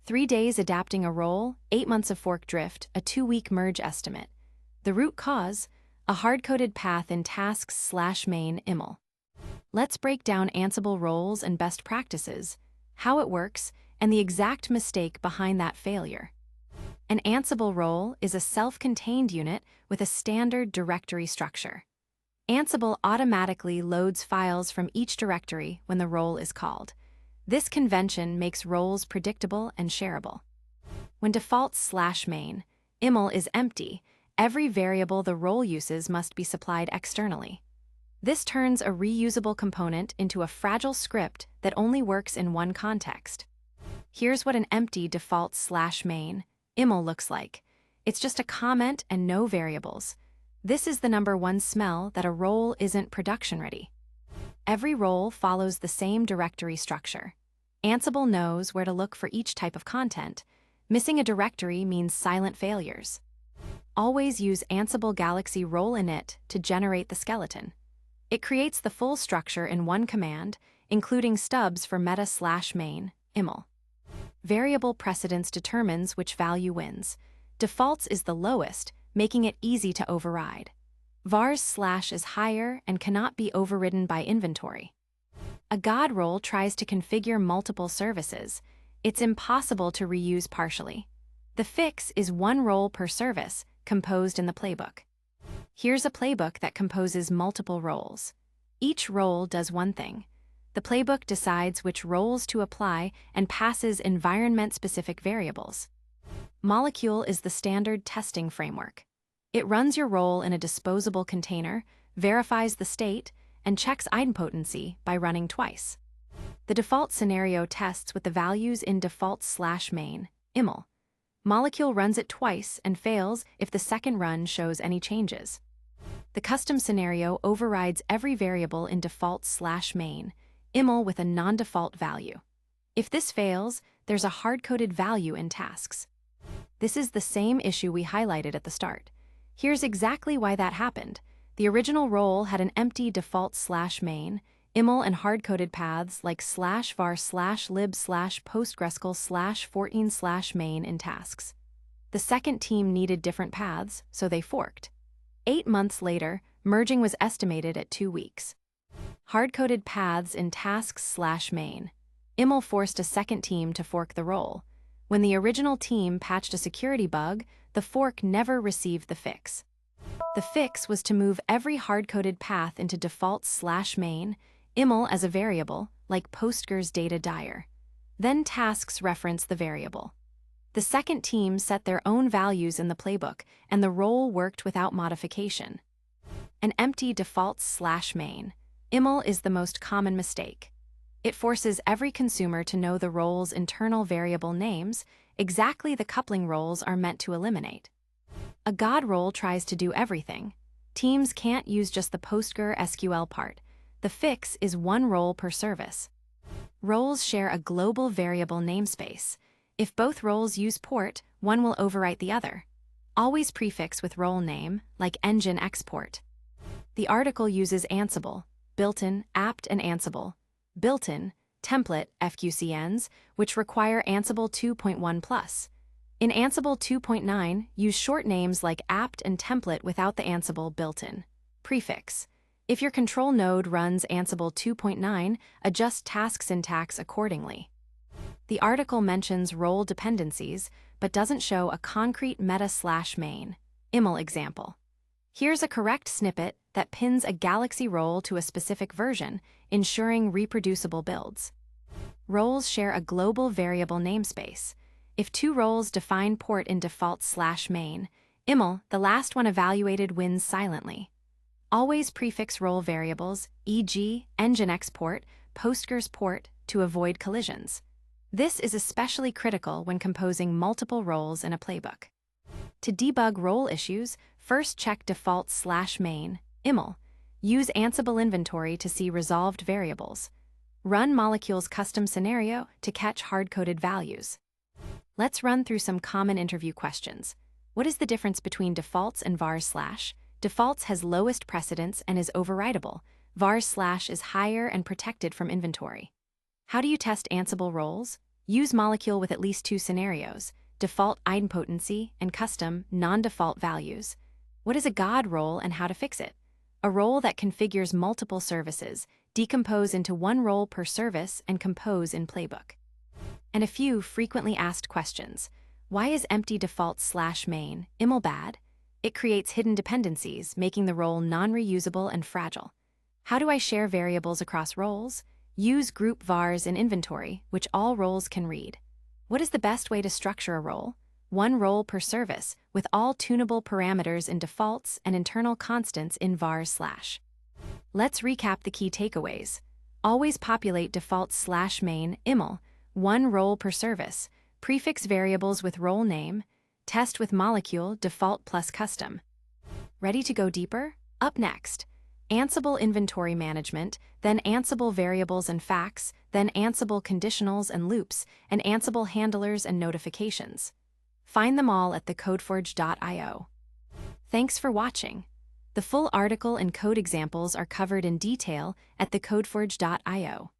3 days adapting a role, 8 months of fork drift, a 2-week merge estimate. The root cause? A hard-coded path in tasks/main yml. Let's break down Ansible roles and best practices, how it works, and the exact mistake behind that failure. An Ansible role is a self-contained unit with a standard directory structure. Ansible automatically loads files from each directory when the role is called. This convention makes roles predictable and shareable. When defaults/main yml is empty, every variable the role uses must be supplied externally. This turns a reusable component into a fragile script that only works in one context. Here's what an empty defaults/main yml looks like. It's just a comment and no variables. This is the #1 smell that a role isn't production ready. Every role follows the same directory structure. Ansible knows where to look for each type of content. Missing a directory means silent failures. Always use Ansible Galaxy role init to generate the skeleton. It creates the full structure in one command, including stubs for meta/main yml. Variable precedence determines which value wins. Defaults is the lowest, making it easy to override. Vars/ is higher and cannot be overridden by inventory. A God role tries to configure multiple services. It's impossible to reuse partially. The fix is one role per service, composed in the playbook. Here's a playbook that composes multiple roles. Each role does one thing. The playbook decides which roles to apply and passes environment-specific variables. Molecule is the standard testing framework. It runs your role in a disposable container, verifies the state, and checks idempotency by running twice. The default scenario tests with the values in defaults/main yml. Molecule runs it twice and fails if the second run shows any changes. The custom scenario overrides every variable in defaults/main yml with a non-default value. If this fails, there's a hard-coded value in tasks. This is the same issue we highlighted at the start. Here's exactly why that happened. The original role had an empty defaults/main yml and hard-coded paths like /var/lib/postgresql/14/main in tasks. The second team needed different paths, so they forked. 8 months later, merging was estimated at 2 weeks. Hard-coded paths in tasks/main yml forced a second team to fork the role. When the original team patched a security bug, the fork never received the fix. The fix was to move every hard-coded path into defaults/main yml as a variable, like Postgres data dir. Then tasks reference the variable. The second team set their own values in the playbook, and the role worked without modification. An empty defaults/main yml is the most common mistake. It forces every consumer to know the role's internal variable names, exactly the coupling roles are meant to eliminate. A God role tries to do everything. Teams can't use just the PostgreSQL part. The fix is one role per service. Roles share a global variable namespace. If both roles use port, one will overwrite the other. Always prefix with role name, like engine export. The article uses Ansible, built-in, apt, and Ansible, built-in, template FQCNs, which require Ansible 2.1+. In Ansible 2.9, use short names like apt and template without the Ansible built-in prefix. If your control node runs Ansible 2.9, adjust task syntax accordingly. The article mentions role dependencies, but doesn't show a concrete meta/main yml example. Here's a correct snippet that pins a Galaxy role to a specific version, ensuring reproducible builds. Roles share a global variable namespace. If two roles define port in defaults/main yml, the last one evaluated wins silently. Always prefix role variables, e.g., engine export, Postgres port, to avoid collisions. This is especially critical when composing multiple roles in a playbook. To debug role issues, first check defaults/main yml. Use Ansible inventory to see resolved variables. Run Molecule's custom scenario to catch hard-coded values. Let's run through some common interview questions. What is the difference between defaults and vars/? Defaults has lowest precedence and is overwritable. Vars/ is higher and protected from inventory. How do you test Ansible roles? Use molecule with at least 2 scenarios: default idempotency and custom non-default values. What is a God role and how to fix it? A role that configures multiple services, decompose into one role per service, and compose in Playbook. And a few frequently asked questions. Why is empty default /main yml bad? It creates hidden dependencies, making the role non-reusable and fragile. How do I share variables across roles? Use group vars in inventory, which all roles can read. What is the best way to structure a role? One role per service, with all tunable parameters in defaults and internal constants in vars/. Let's recap the key takeaways. Always populate default /main yml, one role per service, prefix variables with role name, test with molecule default plus custom. Ready to go deeper? Up next, Ansible inventory management, then Ansible variables and facts, then Ansible conditionals and loops, and Ansible handlers and notifications. Find them all at TheCodeForge.io. Thanks for watching. The full article and code examples are covered in detail at TheCodeForge.io.